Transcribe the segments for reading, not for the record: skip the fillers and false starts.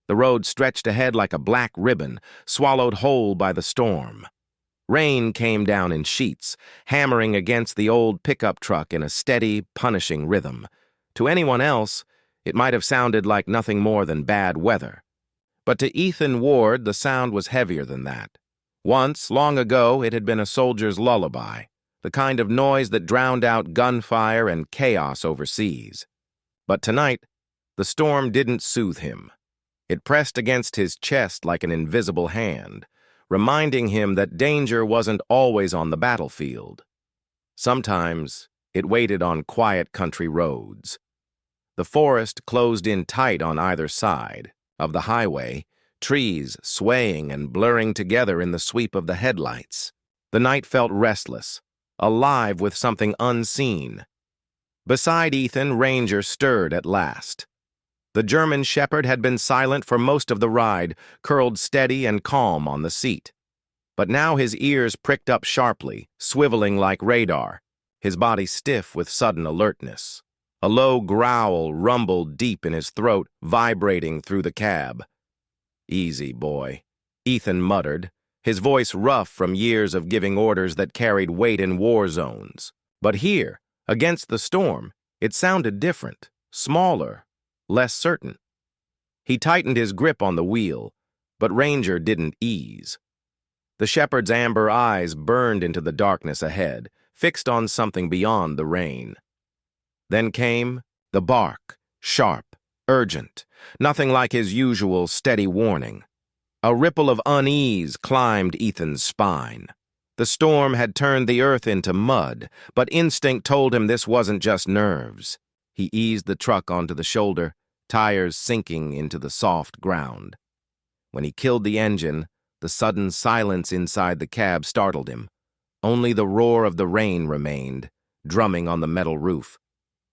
The road stretched ahead like a black ribbon, swallowed whole by the storm. Rain came down in sheets, hammering against the old pickup truck in a steady, punishing rhythm. To anyone else, it might have sounded like nothing more than bad weather. But to Ethan Ward, the sound was heavier than that. Once, long ago, it had been a soldier's lullaby, the kind of noise that drowned out gunfire and chaos overseas. But tonight, the storm didn't soothe him. It pressed against his chest like an invisible hand, reminding him that danger wasn't always on the battlefield. Sometimes it waited on quiet country roads. The forest closed in tight on either side of the highway, trees swaying and blurring together in the sweep of the headlights. The night felt restless, alive with something unseen. Beside Ethan, Ranger stirred at last. The German shepherd had been silent for most of the ride, curled steady and calm on the seat. But now his ears pricked up sharply, swiveling like radar, his body stiff with sudden alertness. A low growl rumbled deep in his throat, vibrating through the cab. "Easy, boy," Ethan muttered, his voice rough from years of giving orders that carried weight in war zones. But here, against the storm, it sounded different, smaller, less certain. He tightened his grip on the wheel, but Ranger didn't ease. The shepherd's amber eyes burned into the darkness ahead, fixed on something beyond the rain. Then came the bark, sharp, urgent, nothing like his usual steady warning. A ripple of unease climbed Ethan's spine. The storm had turned the earth into mud, but instinct told him this wasn't just nerves. He eased the truck onto the shoulder, tires sinking into the soft ground. When he killed the engine, the sudden silence inside the cab startled him. Only the roar of the rain remained, drumming on the metal roof.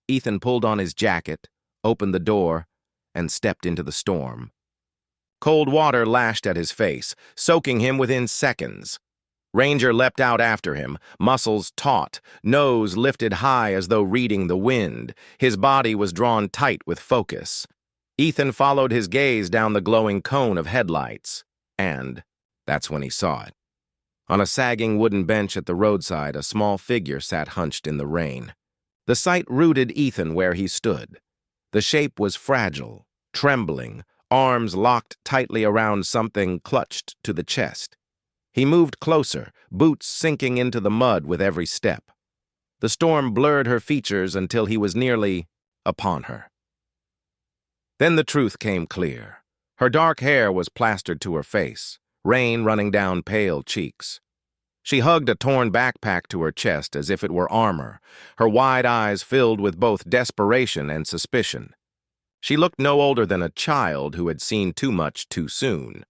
Ethan pulled on his jacket, opened the door, and stepped into the storm. Cold water lashed at his face, soaking him within seconds. Ranger leapt out after him, muscles taut, nose lifted high as though reading the wind. His body was drawn tight with focus. Ethan followed his gaze down the glowing cone of headlights, and that's when he saw it. On a sagging wooden bench at the roadside, a small figure sat hunched in the rain. The sight rooted Ethan where he stood. The shape was fragile, trembling, arms locked tightly around something clutched to the chest. He moved closer, boots sinking into the mud with every step. The storm blurred her features until he was nearly upon her. Then the truth came clear. Her dark hair was plastered to her face, rain running down pale cheeks. She hugged a torn backpack to her chest as if it were armor, her wide eyes filled with both desperation and suspicion. She looked no older than a child who had seen too much too soon.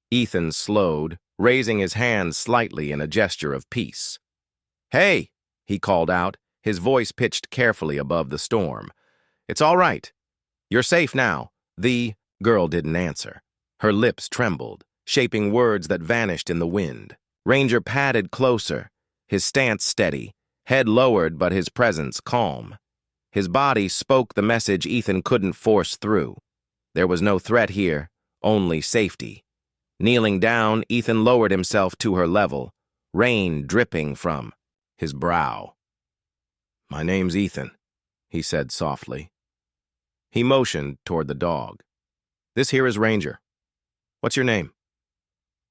Ethan slowed, raising his hand slightly in a gesture of peace. "Hey," he called out, his voice pitched carefully above the storm. "It's all right. You're safe now." The girl didn't answer. Her lips trembled, shaping words that vanished in the wind. Ranger padded closer, his stance steady, head lowered but his presence calm. His body spoke the message Ethan couldn't force through. There was no threat here, only safety. Kneeling down, Ethan lowered himself to her level, rain dripping from his brow. "My name's Ethan," he said softly. He motioned toward the dog. "This here is Ranger. What's your name?"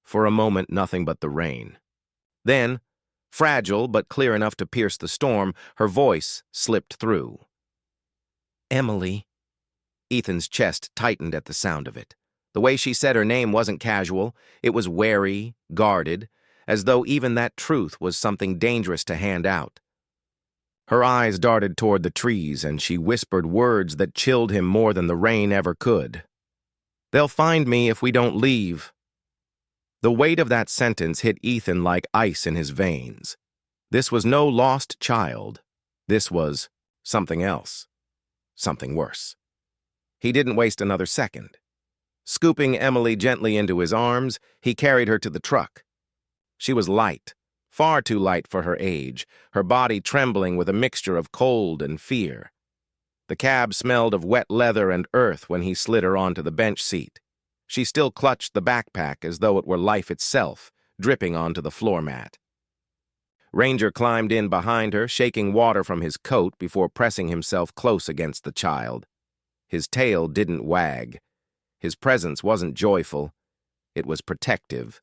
For a moment, nothing but the rain. Then, fragile but clear enough to pierce the storm, her voice slipped through. "Emily." Ethan's chest tightened at the sound of it. The way she said her name wasn't casual. It was wary, guarded, as though even that truth was something dangerous to hand out. Her eyes darted toward the trees, and she whispered words that chilled him more than the rain ever could. "They'll find me if we don't leave." The weight of that sentence hit Ethan like ice in his veins. This was no lost child. This was something else. Something worse. He didn't waste another second. Scooping Emily gently into his arms, he carried her to the truck. She was light, far too light for her age, her body trembling with a mixture of cold and fear. The cab smelled of wet leather and earth when he slid her onto the bench seat. She still clutched the backpack as though it were life itself, dripping onto the floor mat. Ranger climbed in behind her, shaking water from his coat before pressing himself close against the child. His tail didn't wag. His presence wasn't joyful. It was protective,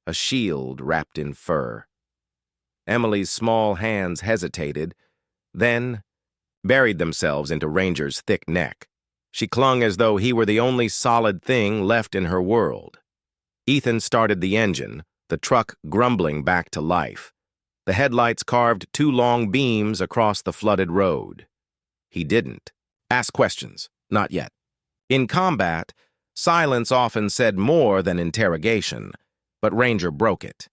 a shield wrapped in fur. Emily's small hands hesitated, then buried themselves into Ranger's thick neck. She clung as though he were the only solid thing left in her world. Ethan started the engine, the truck grumbling back to life. The headlights carved 2 long beams across the flooded road. He didn't ask questions, not yet. In combat, silence often said more than interrogation, but Ranger broke it.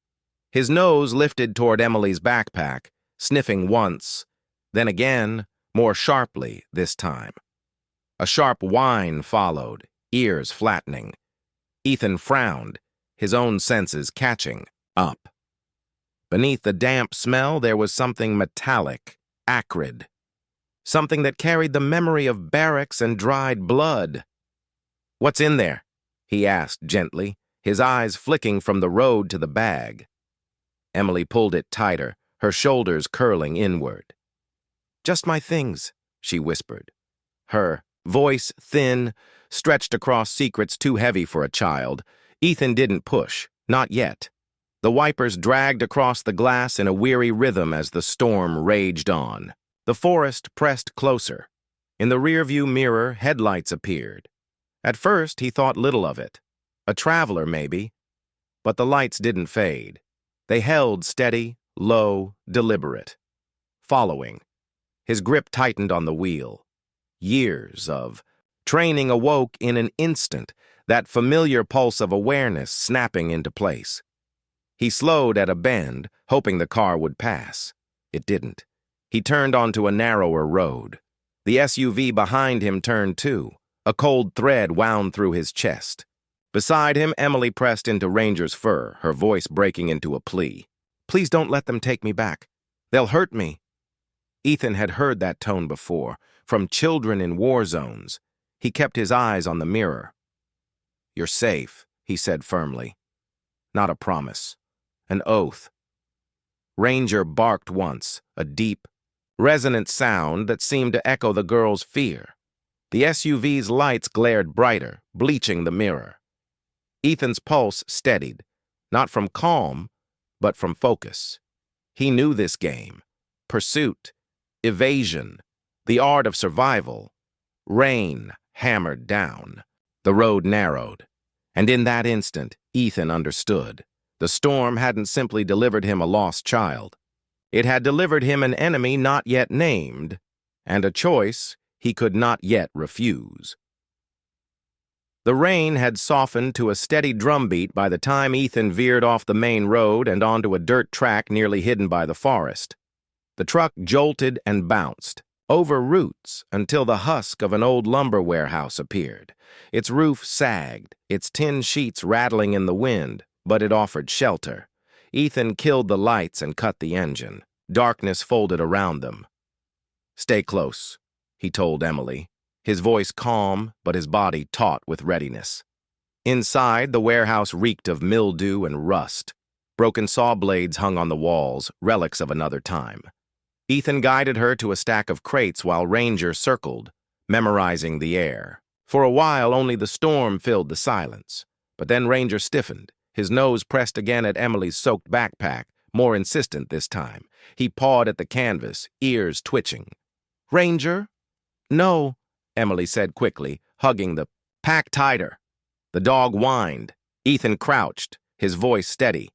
His nose lifted toward Emily's backpack, sniffing once, then again, more sharply this time. A sharp whine followed, ears flattening. Ethan frowned, his own senses catching up. Beneath the damp smell, there was something metallic, acrid. Something that carried the memory of barracks and dried blood. "What's in there?" he asked gently, his eyes flicking from the road to the bag. Emily pulled it tighter, her shoulders curling inward. "Just my things," she whispered. Her voice, thin, stretched across secrets too heavy for a child. Ethan didn't push, not yet. The wipers dragged across the glass in a weary rhythm as the storm raged on. The forest pressed closer. In the rearview mirror, headlights appeared. At first, he thought little of it. A traveler, maybe. But the lights didn't fade. They held steady, low, deliberate. Following. His grip tightened on the wheel. Years of training awoke in an instant, that familiar pulse of awareness snapping into place. He slowed at a bend, hoping the car would pass. It didn't. He turned onto a narrower road. The SUV behind him turned too. A cold thread wound through his chest. Beside him, Emily pressed into Ranger's fur, her voice breaking into a plea. "Please don't let them take me back. They'll hurt me." Ethan had heard that tone before, from children in war zones. He kept his eyes on the mirror. "You're safe," he said firmly. Not a promise. An oath. Ranger barked once, a deep, resonant sound that seemed to echo the girl's fear. The SUV's lights glared brighter, bleaching the mirror. Ethan's pulse steadied, not from calm, but from focus. He knew this game. Pursuit, evasion, the art of survival. Rain hammered down. The road narrowed. And in that instant, Ethan understood. The storm hadn't simply delivered him a lost child. It had delivered him an enemy not yet named, and a choice he could not yet refuse. The rain had softened to a steady drumbeat by the time Ethan veered off the main road and onto a dirt track nearly hidden by the forest. The truck jolted and bounced, over roots until the husk of an old lumber warehouse appeared. Its roof sagged, its tin sheets rattling in the wind, but it offered shelter. Ethan killed the lights and cut the engine. Darkness folded around them. "Stay close," he told Emily, his voice calm but his body taut with readiness. Inside, the warehouse reeked of mildew and rust. Broken saw blades hung on the walls, relics of another time. Ethan guided her to a stack of crates while Ranger circled, memorizing the air. For a while, only the storm filled the silence. But then Ranger stiffened, his nose pressed again at Emily's soaked backpack, more insistent this time. He pawed at the canvas, ears twitching. "Ranger?" "No," Emily said quickly, hugging the pack tighter. The dog whined. Ethan crouched, his voice steady.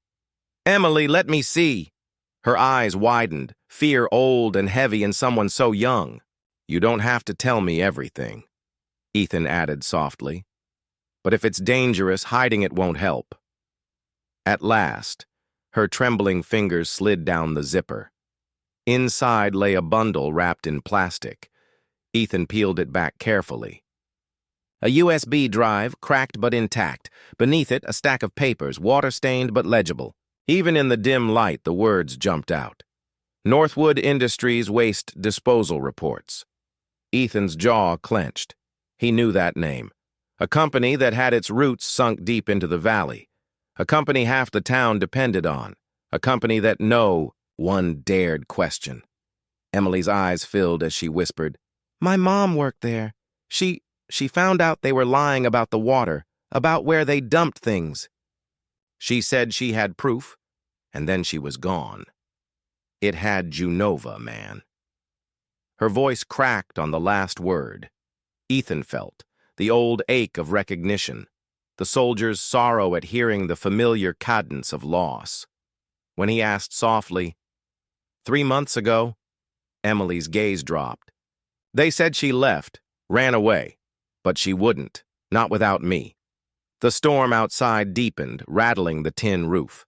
"Emily, let me see." Her eyes widened, fear old and heavy in someone so young. "You don't have to tell me everything," Ethan added softly. "But if it's dangerous, hiding it won't help." At last, her trembling fingers slid down the zipper. Inside lay a bundle wrapped in plastic. Ethan peeled it back carefully. A USB drive, cracked but intact. Beneath it, a stack of papers, water-stained but legible. Even in the dim light, the words jumped out. Northwood Industries Waste Disposal Reports. Ethan's jaw clenched. He knew that name. A company that had its roots sunk deep into the valley. A company half the town depended on. A company that no one dared question. Emily's eyes filled as she whispered, "My mom worked there. She found out they were lying about the water, about where they dumped things. She said she had proof, and then she was gone. It had Junova, man." Her voice cracked on the last word. Ethan felt the old ache of recognition, the soldier's sorrow at hearing the familiar cadence of loss. When he asked softly, "3 months ago?" Emily's gaze dropped. "They said she left, ran away, but she wouldn't, not without me." The storm outside deepened, rattling the tin roof.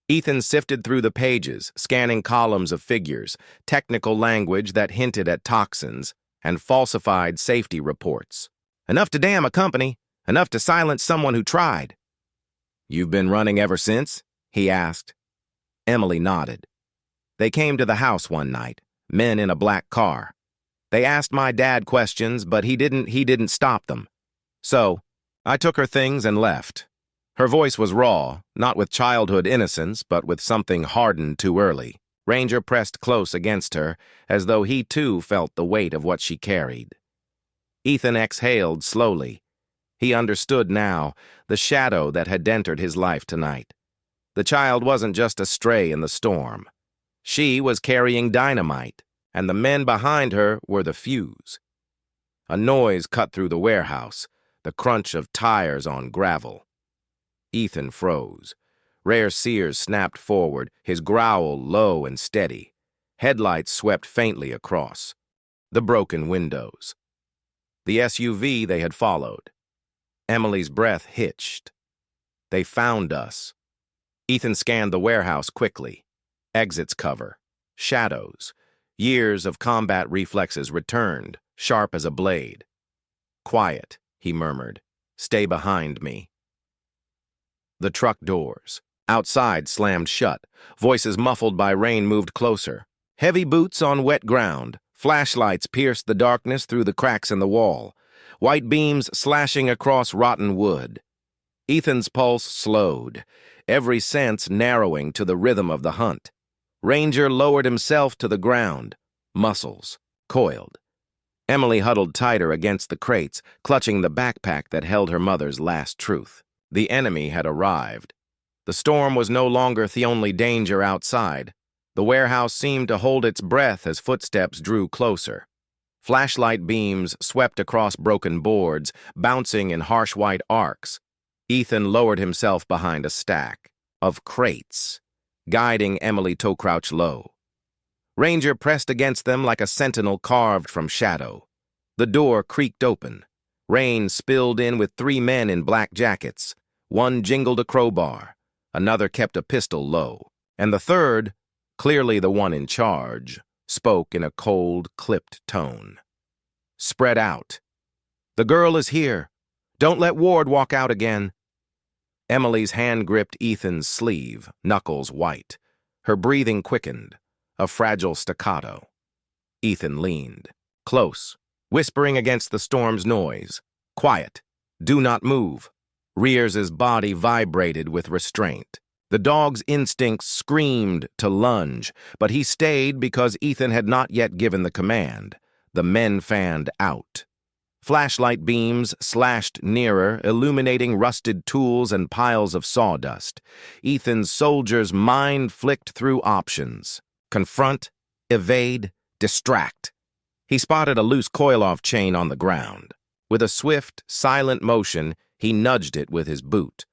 Ethan sifted through the pages, scanning columns of figures, technical language that hinted at toxins, and falsified safety reports. Enough to damn a company, enough to silence someone who tried. "You've been running ever since?" he asked. Emily nodded. "They came to the house one night, men in a black car. They asked my dad questions, but he didn't stop them. So, I took her things and left." Her voice was raw, not with childhood innocence, but with something hardened too early. Ranger pressed close against her, as though he too felt the weight of what she carried. Ethan exhaled slowly. He understood now the shadow that had entered his life tonight. The child wasn't just a stray in the storm. She was carrying dynamite, and the men behind her were the fuse. A noise cut through the warehouse, the crunch of tires on gravel. Ethan froze. Rare Sears snapped forward, his growl low and steady. Headlights swept faintly across. The broken windows. The SUV they had followed. Emily's breath hitched. "They found us." Ethan scanned the warehouse quickly. Exits cover. Shadows. Years of combat reflexes returned, sharp as a blade. "Quiet," he murmured. "Stay behind me." The truck doors. Outside slammed shut. Voices muffled by rain moved closer. Heavy boots on wet ground. Flashlights pierced the darkness through the cracks in the wall. White beams slashing across rotten wood. Ethan's pulse slowed, every sense narrowing to the rhythm of the hunt. Ranger lowered himself to the ground. Muscles coiled. Emily huddled tighter against the crates, clutching the backpack that held her mother's last truth. The enemy had arrived. The storm was no longer the only danger outside. The warehouse seemed to hold its breath as footsteps drew closer. Flashlight beams swept across broken boards, bouncing in harsh white arcs. Ethan lowered himself behind a stack of crates, guiding Emily to crouch low. Ranger pressed against them like a sentinel carved from shadow. The door creaked open. Rain spilled in with 3 men in black jackets. One jingled a crowbar, another kept a pistol low, and the third, clearly the one in charge, spoke in a cold, clipped tone. "Spread out. The girl is here. Don't let Ward walk out again." Emily's hand gripped Ethan's sleeve, knuckles white. Her breathing quickened, a fragile staccato. Ethan leaned, close, whispering against the storm's noise. "Quiet. Do not move." Rears's body vibrated with restraint. The dog's instincts screamed to lunge, but he stayed because Ethan had not yet given the command. The men fanned out. Flashlight beams slashed nearer, illuminating rusted tools and piles of sawdust. Ethan's soldier's mind flicked through options. Confront, evade, distract. He spotted a loose coil-off chain on the ground. With a swift, silent motion, he nudged it with his boot.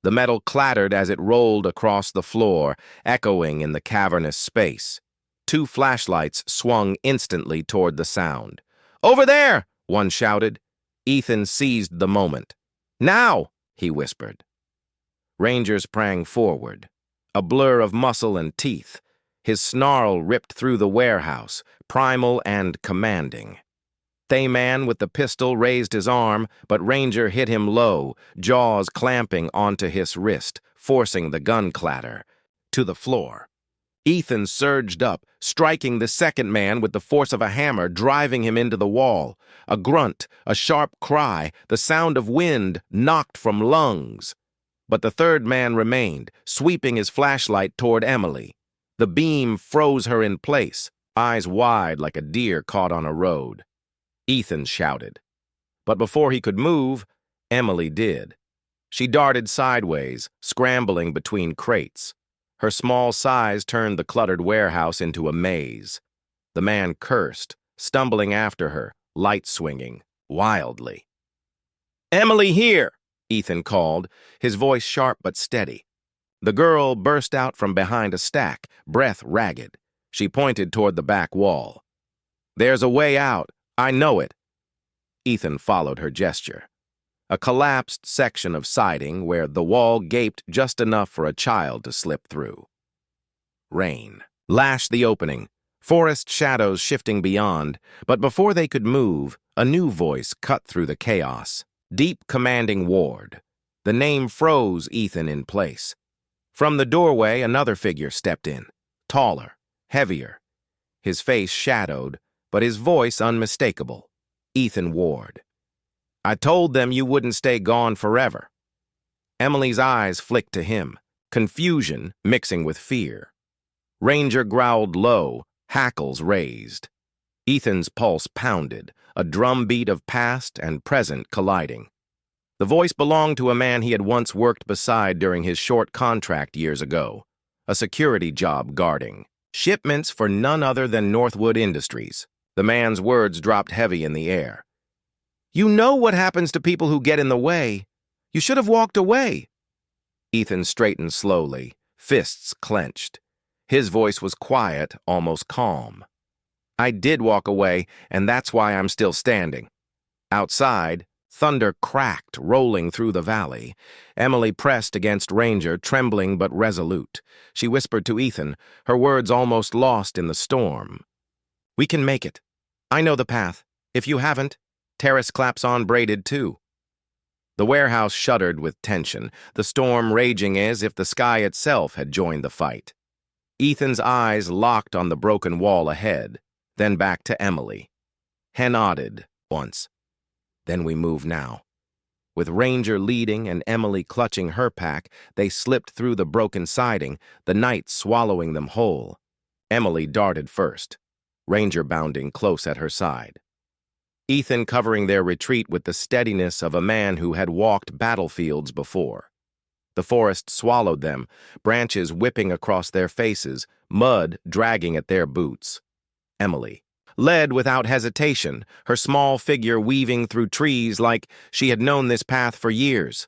The metal clattered as it rolled across the floor, echoing in the cavernous space. 2 flashlights swung instantly toward the sound. "Over there!" one shouted. Ethan seized the moment. "Now!" he whispered. Ranger sprang forward, a blur of muscle and teeth. His snarl ripped through the warehouse, primal and commanding. Thayman with the pistol raised his arm, but Ranger hit him low, jaws clamping onto his wrist, forcing the gun clatter to the floor. Ethan surged up, striking the second man with the force of a hammer, driving him into the wall. A grunt, a sharp cry, the sound of wind knocked from lungs. But the third man remained, sweeping his flashlight toward Emily. The beam froze her in place, eyes wide like a deer caught on a road. Ethan shouted. But before he could move, Emily did. She darted sideways, scrambling between crates. Her small size turned the cluttered warehouse into a maze. The man cursed, stumbling after her, light swinging, wildly. "Emily, here!" Ethan called, his voice sharp but steady. The girl burst out from behind a stack, breath ragged. She pointed toward the back wall. "There's a way out. I know it." Ethan followed her gesture. A collapsed section of siding where the wall gaped just enough for a child to slip through. Rain lashed the opening, forest shadows shifting beyond, but before they could move, a new voice cut through the chaos. Deep, commanding Ward. The name froze Ethan in place. From the doorway, another figure stepped in, taller, heavier. His face shadowed, but his voice unmistakable. Ethan Ward. "I told them you wouldn't stay gone forever." Emily's eyes flicked to him, confusion mixing with fear. Ranger growled low, hackles raised. Ethan's pulse pounded, a drumbeat of past and present colliding. The voice belonged to a man he had once worked beside during his short contract years ago, a security job guarding shipments for none other than Northwood Industries. The man's words dropped heavy in the air. "You know what happens to people who get in the way. You should have walked away." Ethan straightened slowly, fists clenched. His voice was quiet, almost calm. "I did walk away, and that's why I'm still standing." Outside, thunder cracked, rolling through the valley. Emily pressed against Ranger, trembling but resolute. She whispered to Ethan, her words almost lost in the storm. "We can make it. I know the path. If you haven't, Terrace claps on braided too." The warehouse shuddered with tension, the storm raging as if the sky itself had joined the fight. Ethan's eyes locked on the broken wall ahead, then back to Emily. He nodded once. "Then we move now." With Ranger leading and Emily clutching her pack, they slipped through the broken siding, the night swallowing them whole. Emily darted first, Ranger bounding close at her side. Ethan covering their retreat with the steadiness of a man who had walked battlefields before. The forest swallowed them, branches whipping across their faces, mud dragging at their boots. Emily led without hesitation, her small figure weaving through trees like she had known this path for years.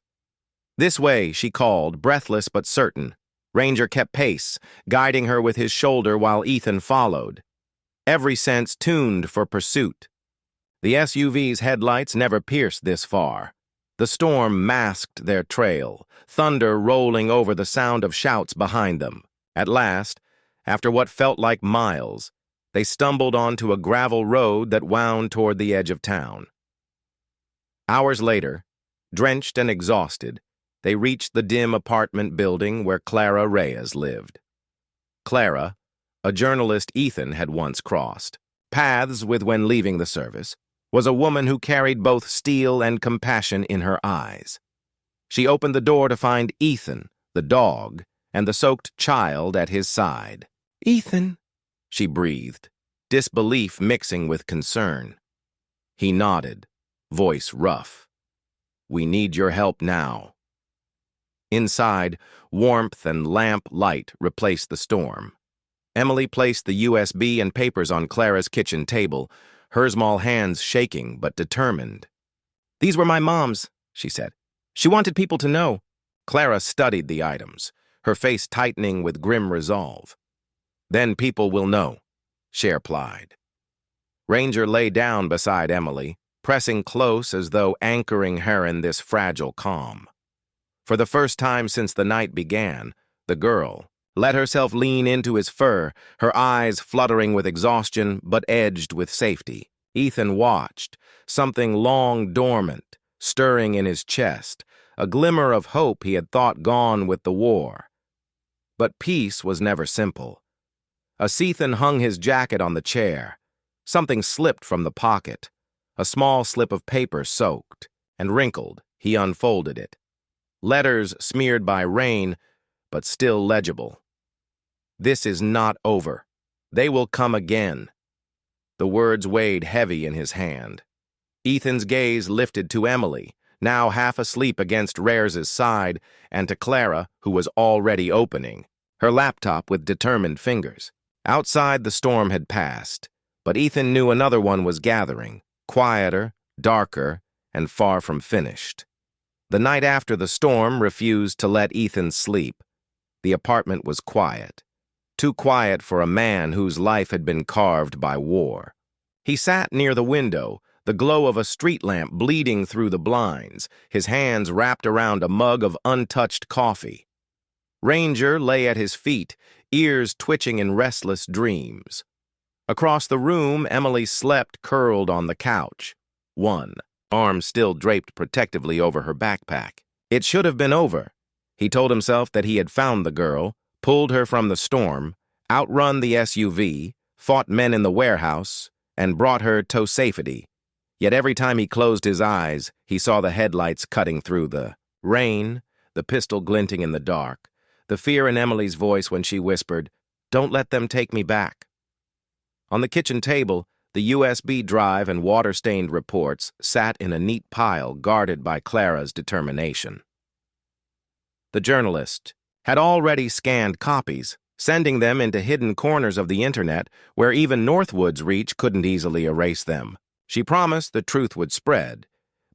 "This way," she called, breathless but certain. Ranger kept pace, guiding her with his shoulder while Ethan followed. Every sense tuned for pursuit. The SUV's headlights never pierced this far. The storm masked their trail, thunder rolling over the sound of shouts behind them. At last, after what felt like miles, they stumbled onto a gravel road that wound toward the edge of town. Hours later, drenched and exhausted, they reached the dim apartment building where Clara Reyes lived. Clara, a journalist Ethan had once crossed paths with when leaving the service, was a woman who carried both steel and compassion in her eyes. She opened the door to find Ethan, the dog, and the soaked child at his side. "Ethan," she breathed, disbelief mixing with concern. He nodded, voice rough. "We need your help now." Inside, warmth and lamp light replaced the storm. Emily placed the USB and papers on Clara's kitchen table, her small hands shaking but determined. "These were my mom's," she said. "She wanted people to know." Clara studied the items, her face tightening with grim resolve. "Then people will know," she replied. Ranger lay down beside Emily, pressing close as though anchoring her in this fragile calm. For the first time since the night began, the girl let herself lean into his fur, her eyes fluttering with exhaustion but edged with safety. Ethan watched, something long dormant, stirring in his chest, a glimmer of hope he had thought gone with the war. But peace was never simple. Ethan hung his jacket on the chair. Something slipped from the pocket. A small slip of paper soaked and wrinkled. He unfolded it. Letters smeared by rain, but still legible. "This is not over. They will come again." The words weighed heavy in his hand. Ethan's gaze lifted to Emily, now half asleep against Rares's side, and to Clara, who was already opening her laptop with determined fingers. Outside, the storm had passed, but Ethan knew another one was gathering, quieter, darker, and far from finished. The night after the storm refused to let Ethan sleep. The apartment was quiet, too quiet for a man whose life had been carved by war. He sat near the window, the glow of a street lamp bleeding through the blinds, his hands wrapped around a mug of untouched coffee. Ranger lay at his feet, ears twitching in restless dreams. Across the room, Emily slept curled on the couch, one arm still draped protectively over her backpack. It should have been over. He told himself that he had found the girl, pulled her from the storm, outrun the SUV, fought men in the warehouse, and brought her to safety. Yet every time he closed his eyes, he saw the headlights cutting through the rain, the pistol glinting in the dark, the fear in Emily's voice when she whispered, "Don't let them take me back." On the kitchen table, the USB drive and water-stained reports sat in a neat pile guarded by Clara's determination. The journalist had already scanned copies, sending them into hidden corners of the internet where even Northwood's reach couldn't easily erase them. She promised the truth would spread,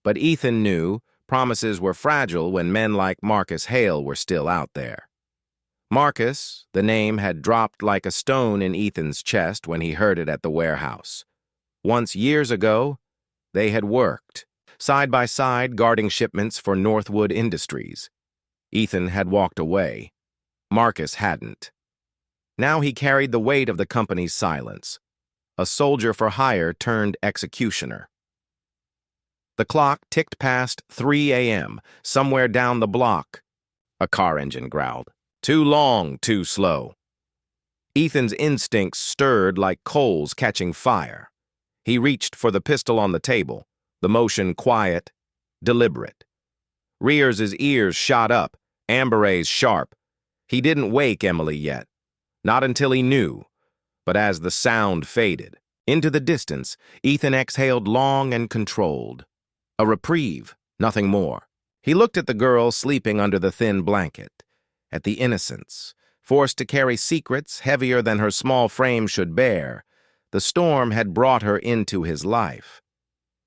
but Ethan knew promises were fragile when men like Marcus Hale were still out there. Marcus, the name had dropped like a stone in Ethan's chest when he heard it at the warehouse. Once years ago, they had worked, side by side guarding shipments for Northwood Industries. Ethan had walked away. Marcus hadn't. Now he carried the weight of the company's silence. A soldier for hire turned executioner. The clock ticked past 3 a.m. Somewhere down the block. A car engine growled. Too long, too slow. Ethan's instincts stirred like coals catching fire. He reached for the pistol on the table, the motion quiet, deliberate. Rears's ears shot up, Amberay's sharp. He didn't wake Emily yet. Not until he knew. But as the sound faded into the distance, Ethan exhaled long and controlled. A reprieve, nothing more. He looked at the girl sleeping under the thin blanket, at the innocence, forced to carry secrets heavier than her small frame should bear. The storm had brought her into his life.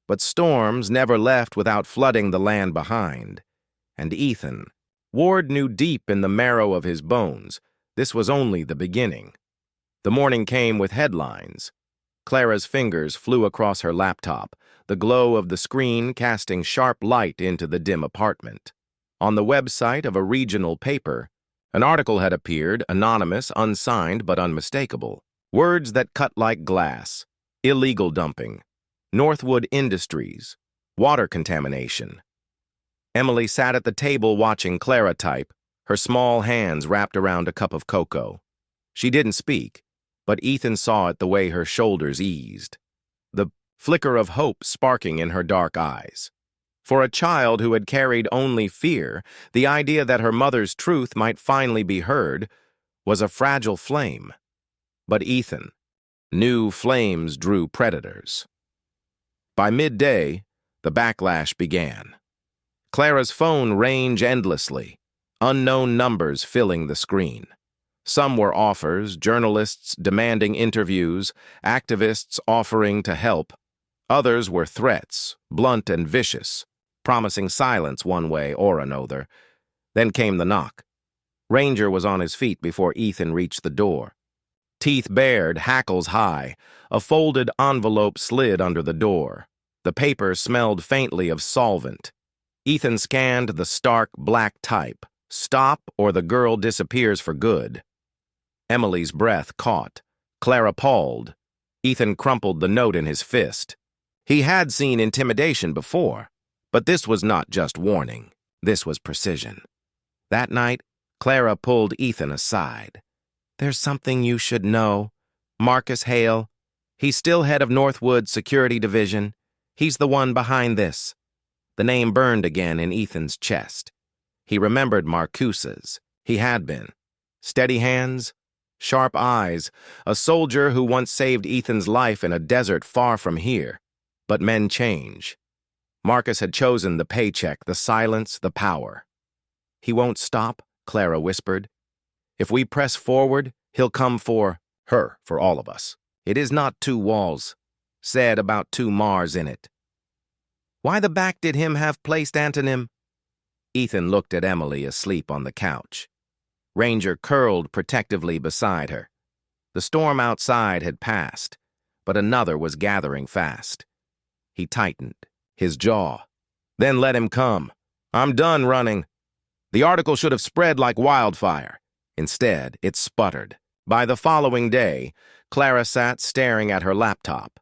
But storms never left without flooding the land behind. And Ethan, Ward knew deep in the marrow of his bones, this was only the beginning. The morning came with headlines. Clara's fingers flew across her laptop, the glow of the screen casting sharp light into the dim apartment. On the website of a regional paper, an article had appeared, anonymous, unsigned, but unmistakable. Words that cut like glass. Illegal dumping. Northwood Industries. Water contamination. Emily sat at the table watching Clara type, her small hands wrapped around a cup of cocoa. She didn't speak, but Ethan saw it the way her shoulders eased. The flicker of hope sparking in her dark eyes. For a child who had carried only fear, the idea that her mother's truth might finally be heard was a fragile flame. But Ethan knew flames drew predators. By midday, the backlash began. Clara's phone rang endlessly, unknown numbers filling the screen. Some were offers, journalists demanding interviews, activists offering to help. Others were threats, blunt and vicious, promising silence one way or another. Then came the knock. Ranger was on his feet before Ethan reached the door. Teeth bared, hackles high, a folded envelope slid under the door. The paper smelled faintly of solvent. Ethan scanned the stark black type. Stop or the girl disappears for good. Emily's breath caught. Clara palled. Ethan crumpled the note in his fist. He had seen intimidation before, but this was not just warning. This was precision. That night, Clara pulled Ethan aside. There's something you should know. Marcus Hale. He's still head of Northwood Security Division. He's the one behind this. The name burned again in Ethan's chest. He remembered Marcuse's. He had been. Steady hands, sharp eyes, a soldier who once saved Ethan's life in a desert far from here. But men change. Marcus had chosen the paycheck, the silence, the power. He won't stop, Clara whispered. If we press forward, he'll come for her, for all of us. It is not two walls, said about two Mars in it. Why the back did him have placed antonym? Ethan looked at Emily asleep on the couch. Ranger curled protectively beside her. The storm outside had passed, but another was gathering fast. He tightened, his jaw. Then let him come. I'm done running. The article should have spread like wildfire. Instead, it sputtered. By the following day, Clara sat staring at her laptop.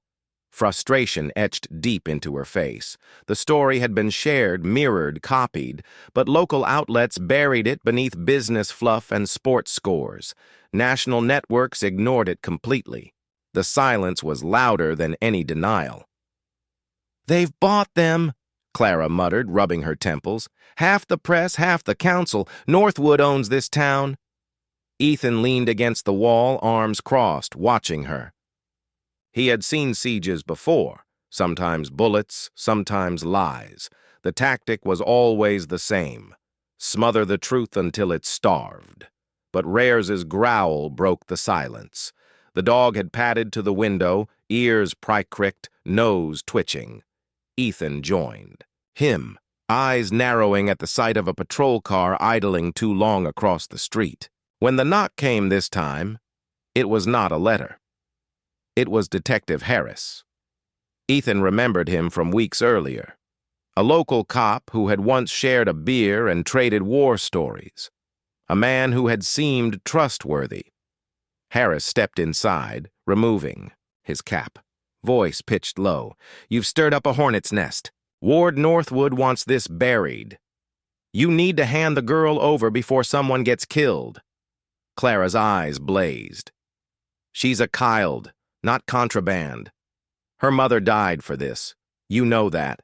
Frustration etched deep into her face. The story had been shared, mirrored, copied, but local outlets buried it beneath business fluff and sports scores. National networks ignored it completely. The silence was louder than any denial. They've bought them, Clara muttered, rubbing her temples. Half the press, half the council. Northwood owns this town. Ethan leaned against the wall, arms crossed, watching her. He had seen sieges before, sometimes bullets, sometimes lies. The tactic was always the same. Smother the truth until it starved. But Rares's growl broke the silence. The dog had padded to the window, ears prick-cricked, nose twitching. Ethan joined. Him, eyes narrowing at the sight of a patrol car idling too long across the street. When the knock came this time, it was not a letter. It was Detective Harris. Ethan remembered him from weeks earlier. A local cop who had once shared a beer and traded war stories. A man who had seemed trustworthy. Harris stepped inside, removing his cap. Voice pitched low. You've stirred up a hornet's nest. Ward Northwood wants this buried. You need to hand the girl over before someone gets killed. Clara's eyes blazed. She's a child, not contraband. Her mother died for this. You know that.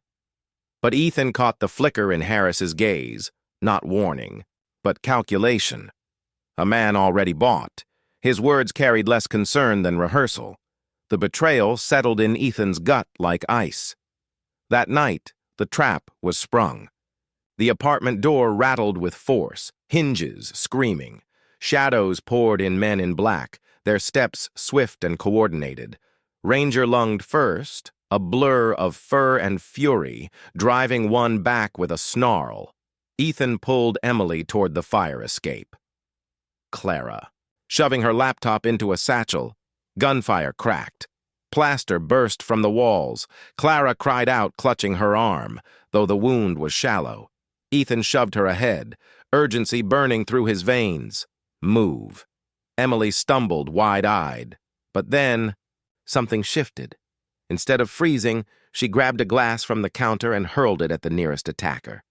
But Ethan caught the flicker in Harris's gaze, not warning, but calculation. A man already bought. His words carried less concern than rehearsal. The betrayal settled in Ethan's gut like ice. That night, the trap was sprung. The apartment door rattled with force, hinges screaming. Shadows poured in men in black, their steps swift and coordinated. Ranger lunged first, a blur of fur and fury, driving one back with a snarl. Ethan pulled Emily toward the fire escape. Clara, shoving her laptop into a satchel. Gunfire cracked. Plaster burst from the walls. Clara cried out, clutching her arm, though the wound was shallow. Ethan shoved her ahead, urgency burning through his veins. Move. Emily stumbled, wide-eyed. But then, something shifted. Instead of freezing, she grabbed a glass from the counter and hurled it at the nearest attacker.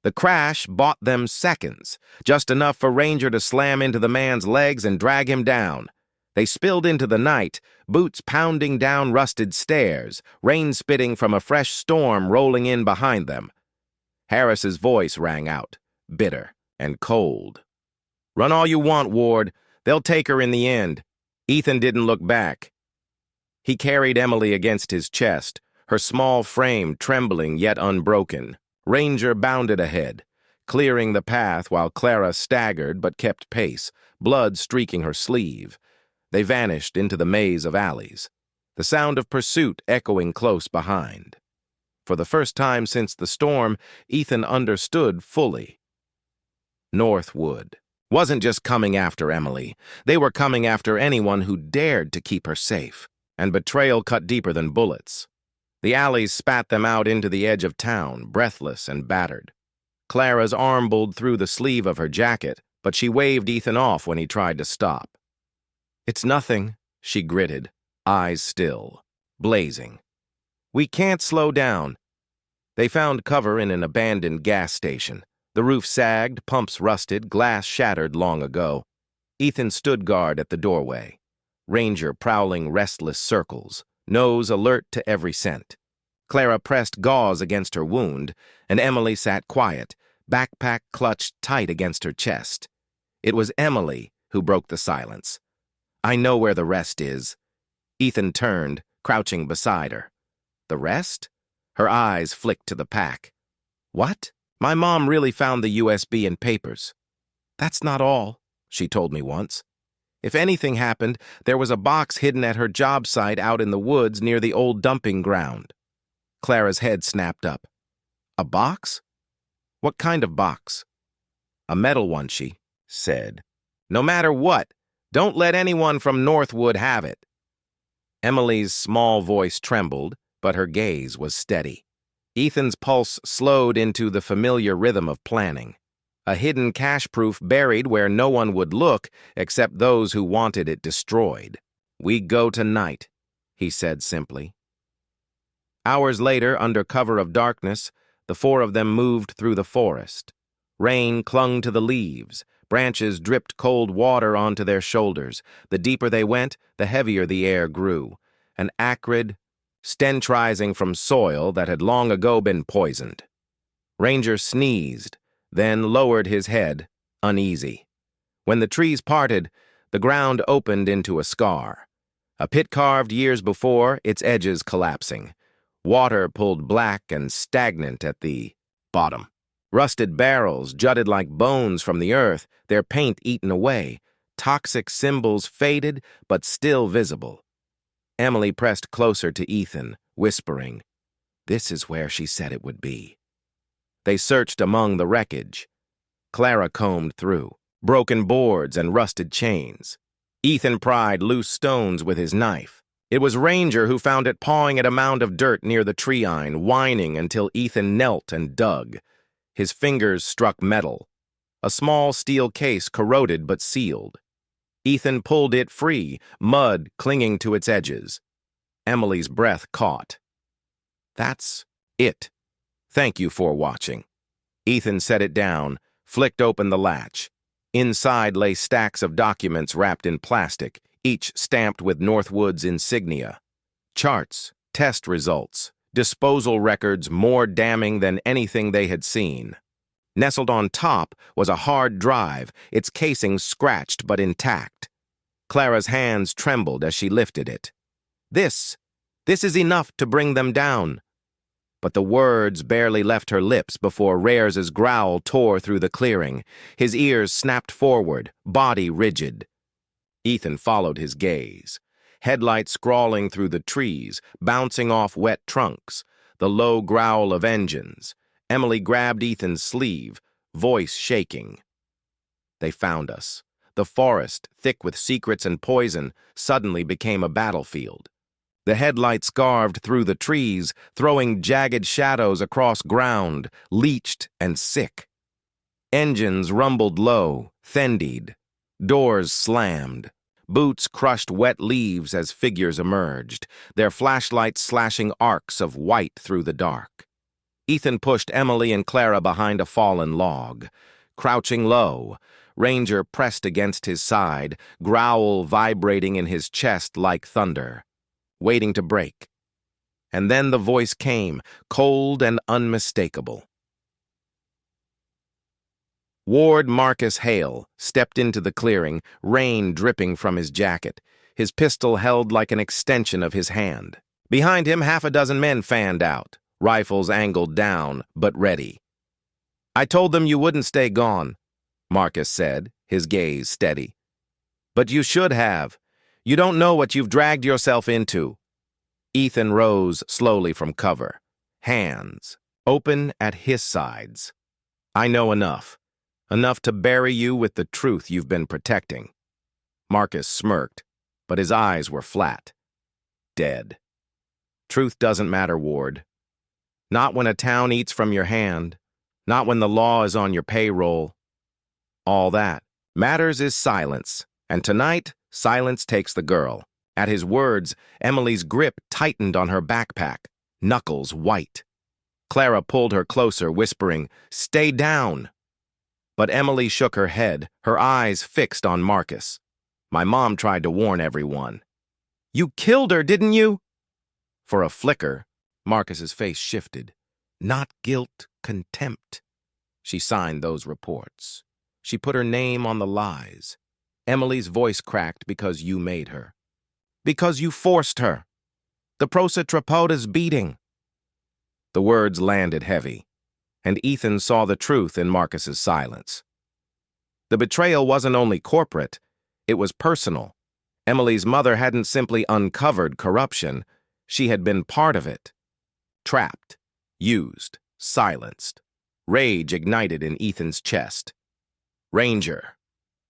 The crash bought them seconds, just enough for Ranger to slam into the man's legs and drag him down. They spilled into the night, boots pounding down rusted stairs, rain spitting from a fresh storm rolling in behind them. Harris's voice rang out, bitter and cold. Run all you want, Ward. They'll take her in the end. Ethan didn't look back. He carried Emily against his chest, her small frame trembling yet unbroken. Ranger bounded ahead, clearing the path while Clara staggered but kept pace, blood streaking her sleeve. They vanished into the maze of alleys, the sound of pursuit echoing close behind. For the first time since the storm, Ethan understood fully. Northwood wasn't just coming after Emily. They were coming after anyone who dared to keep her safe, and betrayal cut deeper than bullets. The alleys spat them out into the edge of town, breathless and battered. Clara's arm pulled through the sleeve of her jacket, but she waved Ethan off when he tried to stop. It's nothing, she gritted, eyes still, blazing. We can't slow down. They found cover in an abandoned gas station. The roof sagged, pumps rusted, glass shattered long ago. Ethan stood guard at the doorway, Ranger prowling restless circles, nose alert to every scent. Clara pressed gauze against her wound, and Emily sat quiet, backpack clutched tight against her chest. It was Emily who broke the silence. "I know where the rest is." Ethan turned, crouching beside her. "The rest?" Her eyes flicked to the pack. "What?" "My mom really found the USB and papers." "That's not all," she told me once. "If anything happened, there was a box hidden at her job site out in the woods near the old dumping ground." Clara's head snapped up. "A box? What kind of box?" "A metal one," she said. "No matter what, don't let anyone from Northwood have it." Emily's small voice trembled, but her gaze was steady. Ethan's pulse slowed into the familiar rhythm of planning. A hidden cash proof buried where no one would look except those who wanted it destroyed. "We go tonight," he said simply. Hours later, under cover of darkness, the four of them moved through the forest. Rain clung to the leaves. Branches dripped cold water onto their shoulders. The deeper they went, the heavier the air grew. An acrid stench rising from soil that had long ago been poisoned. Ranger sneezed, then lowered his head, uneasy. When the trees parted, the ground opened into a scar. A pit carved years before, its edges collapsing. Water pulled black and stagnant at the bottom. Rusted barrels jutted like bones from the earth, their paint eaten away. Toxic symbols faded, but still visible. Emily pressed closer to Ethan, whispering, "This is where she said it would be." They searched among the wreckage. Clara combed through, broken boards and rusted chains. Ethan pried loose stones with his knife. It was Ranger who found it pawing at a mound of dirt near the tree-line, whining until Ethan knelt and dug. His fingers struck metal. A small steel case corroded but sealed. Ethan pulled it free, mud clinging to its edges. Emily's breath caught. "That's it. Thank you for watching." Ethan set it down, flicked open the latch. Inside lay stacks of documents wrapped in plastic, each stamped with Northwood's insignia. Charts, test results, disposal records more damning than anything they had seen. Nestled on top was a hard drive, its casing scratched but intact. Clara's hands trembled as she lifted it. This is enough to bring them down." But the words barely left her lips before Rares's growl tore through the clearing. His ears snapped forward, body rigid. Ethan followed his gaze. Headlights scrawling through the trees, bouncing off wet trunks, the low growl of engines. Emily grabbed Ethan's sleeve, voice shaking. "They found us." The forest, thick with secrets and poison, suddenly became a battlefield. The headlights carved through the trees, throwing jagged shadows across ground, leached and sick. Engines rumbled low, thendied. Doors slammed. Boots crushed wet leaves as figures emerged, their flashlights slashing arcs of white through the dark. Ethan pushed Emily and Clara behind a fallen log. Crouching low, Ranger pressed against his side, growl vibrating in his chest like thunder, waiting to break. And then the voice came, cold and unmistakable. Ward Marcus Hale stepped into the clearing, rain dripping from his jacket, his pistol held like an extension of his hand. Behind him, half a dozen men fanned out, rifles angled down, but ready. "I told them you wouldn't stay gone," Marcus said, his gaze steady. "But you should have. You don't know what you've dragged yourself into." Ethan rose slowly from cover, hands open at his sides. "I know enough. Enough to bury you with the truth you've been protecting." Marcus smirked, but his eyes were flat. Dead. "Truth doesn't matter, Ward. Not when a town eats from your hand. Not when the law is on your payroll. All that matters is silence, and tonight, silence takes the girl." At his words, Emily's grip tightened on her backpack, knuckles white. Clara pulled her closer, whispering, "Stay down." But Emily shook her head, her eyes fixed on Marcus. My mom tried to warn everyone. You killed her, didn't you? For a flicker, Marcus's face shifted. Not guilt, contempt. She signed those reports. She put her name on the lies. Emily's voice cracked because you made her. Because you forced her. The prosetrapoda's beating. The words landed heavy, and Ethan saw the truth in Marcus's silence. The betrayal wasn't only corporate, it was personal. Emily's mother hadn't simply uncovered corruption, she had been part of it. Trapped, used, silenced. Rage ignited in Ethan's chest. Ranger.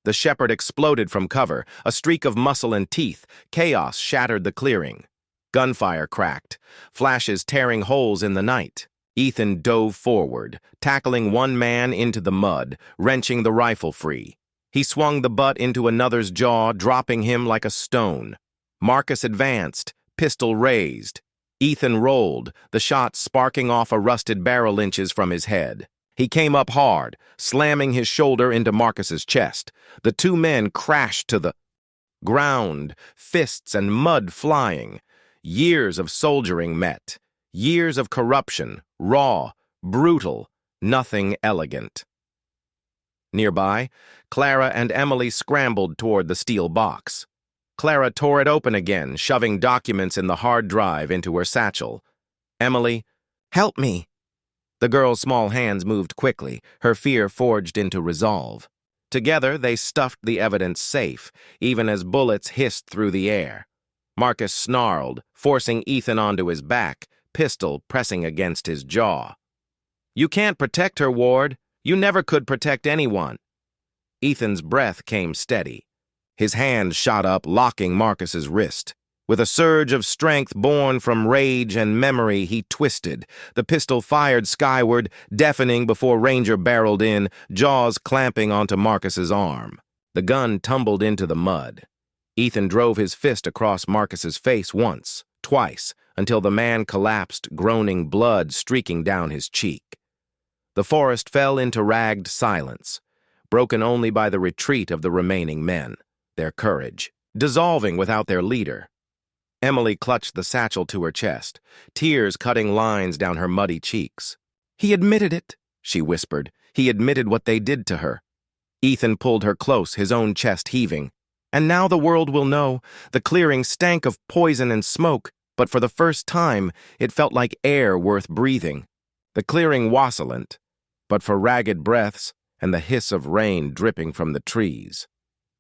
The shepherd exploded from cover, a streak of muscle and teeth. Chaos shattered the clearing. Gunfire cracked, flashes tearing holes in the night. Ethan dove forward, tackling one man into the mud, wrenching the rifle free. He swung the butt into another's jaw, dropping him like a stone. Marcus advanced, pistol raised. Ethan rolled, the shot sparking off a rusted barrel inches from his head. He came up hard, slamming his shoulder into Marcus's chest. The two men crashed to the ground, fists and mud flying. Years of soldiering met. Years of corruption, raw, brutal, nothing elegant. Nearby, Clara and Emily scrambled toward the steel box. Clara tore it open again, shoving documents in the hard drive into her satchel. Emily, help me. The girl's small hands moved quickly, her fear forged into resolve. Together, they stuffed the evidence safe, even as bullets hissed through the air. Marcus snarled, forcing Ethan onto his back, pistol pressing against his jaw. You can't protect her, Ward. You never could protect anyone. Ethan's breath came steady. His hand shot up, locking Marcus's wrist. With a surge of strength born from rage and memory, he twisted. The pistol fired skyward, deafening before Ranger barreled in, jaws clamping onto Marcus's arm. The gun tumbled into the mud. Ethan drove his fist across Marcus's face once, twice, until the man collapsed, groaning, blood streaking down his cheek. The forest fell into ragged silence, broken only by the retreat of the remaining men, their courage, dissolving without their leader. Emily clutched the satchel to her chest, tears cutting lines down her muddy cheeks. He admitted it, she whispered. He admitted what they did to her. Ethan pulled her close, his own chest heaving. And now the world will know. The clearing stank of poison and smoke, but for the first time, it felt like air worth breathing. The clearing wassailed, but for ragged breaths and the hiss of rain dripping from the trees.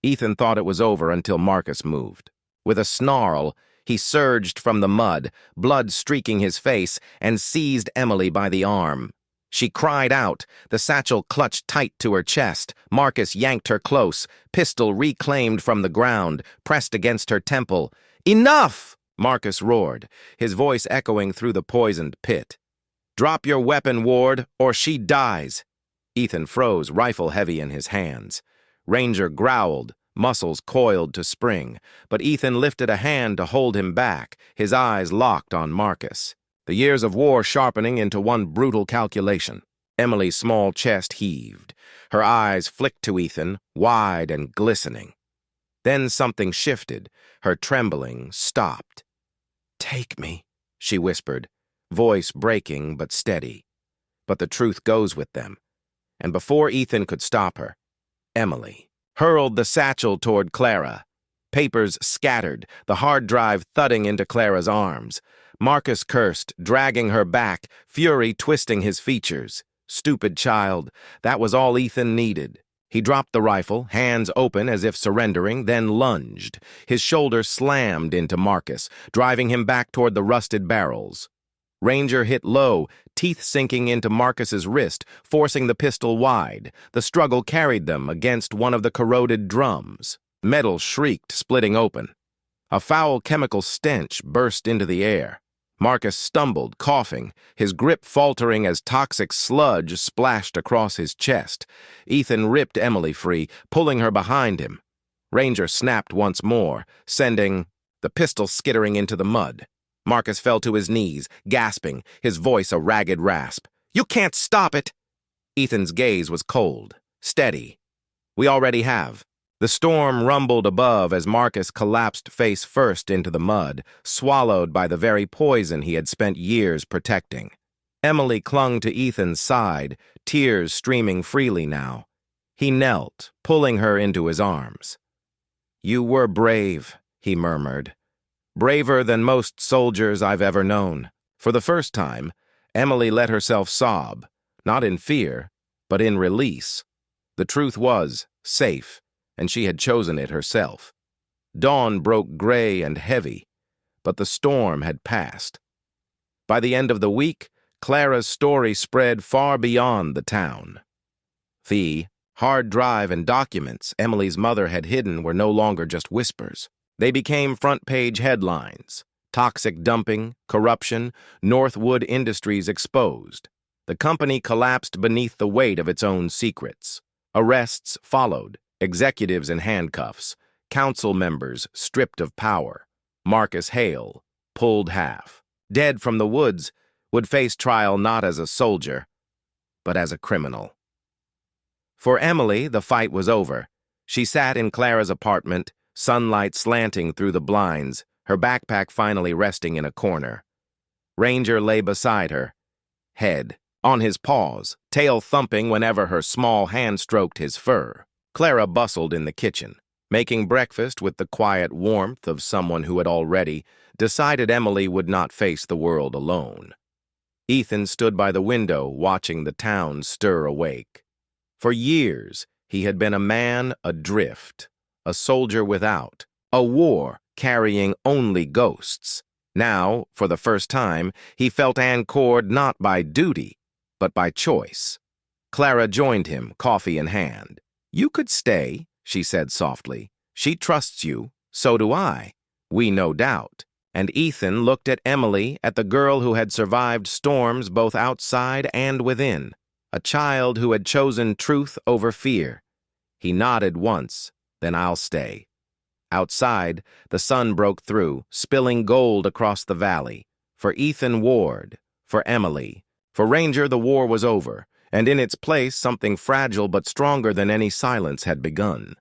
Ethan thought it was over until Marcus moved. With a snarl, he surged from the mud, blood streaking his face, and seized Emily by the arm. She cried out, the satchel clutched tight to her chest. Marcus yanked her close, pistol reclaimed from the ground, pressed against her temple. Enough! Marcus roared, his voice echoing through the poisoned pit. Drop your weapon, Ward, or she dies. Ethan froze, rifle heavy in his hands. Ranger growled, muscles coiled to spring, but Ethan lifted a hand to hold him back, his eyes locked on Marcus. The years of war sharpening into one brutal calculation. Emily's small chest heaved. Her eyes flicked to Ethan, wide and glistening. Then something shifted. Her trembling stopped. Take me, she whispered, voice breaking but steady. But the truth goes with them. And before Ethan could stop her, Emily hurled the satchel toward Clara. Papers scattered, the hard drive thudding into Clara's arms. Marcus cursed, dragging her back, fury twisting his features. Stupid child, that was all Ethan needed. He dropped the rifle, hands open as if surrendering, then lunged. His shoulder slammed into Marcus, driving him back toward the rusted barrels. Ranger hit low, teeth sinking into Marcus's wrist, forcing the pistol wide. The struggle carried them against one of the corroded drums. Metal shrieked, splitting open. A foul chemical stench burst into the air. Marcus stumbled, coughing, his grip faltering as toxic sludge splashed across his chest. Ethan ripped Emily free, pulling her behind him. Ranger snapped once more, sending the pistol skittering into the mud. Marcus fell to his knees, gasping, his voice a ragged rasp. You can't stop it! Ethan's gaze was cold. Steady. We already have. The storm rumbled above as Marcus collapsed face first into the mud, swallowed by the very poison he had spent years protecting. Emily clung to Ethan's side, tears streaming freely now. He knelt, pulling her into his arms. "You were brave," he murmured. "Braver than most soldiers I've ever known." For the first time, Emily let herself sob, not in fear, but in release. The truth was safe, and she had chosen it herself. Dawn broke gray and heavy, but the storm had passed. By the end of the week, Clara's story spread far beyond the town. The hard drive and documents Emily's mother had hidden were no longer just whispers. They became front-page headlines. Toxic dumping, corruption, Northwood Industries exposed. The company collapsed beneath the weight of its own secrets. Arrests followed, executives in handcuffs, council members stripped of power. Marcus Hale, pulled half, dead from the woods, would face trial not as a soldier, but as a criminal. For Emily, the fight was over. She sat in Clara's apartment, sunlight slanting through the blinds, her backpack finally resting in a corner. Ranger lay beside her, head on his paws, tail thumping whenever her small hand stroked his fur. Clara bustled in the kitchen, making breakfast with the quiet warmth of someone who had already decided Emily would not face the world alone. Ethan stood by the window, watching the town stir awake. For years, he had been a man adrift, a soldier without, a war carrying only ghosts. Now, for the first time, he felt anchored not by duty, but by choice. Clara joined him, coffee in hand. "You could stay," she said softly. "She trusts you, so do I. We no doubt." And Ethan looked at Emily, at the girl who had survived storms both outside and within, a child who had chosen truth over fear. He nodded once, then "I'll stay." Outside, the sun broke through, spilling gold across the valley. For Ethan Ward, for Emily, for Ranger, the war was over, and in its place something fragile but stronger than any silence had begun.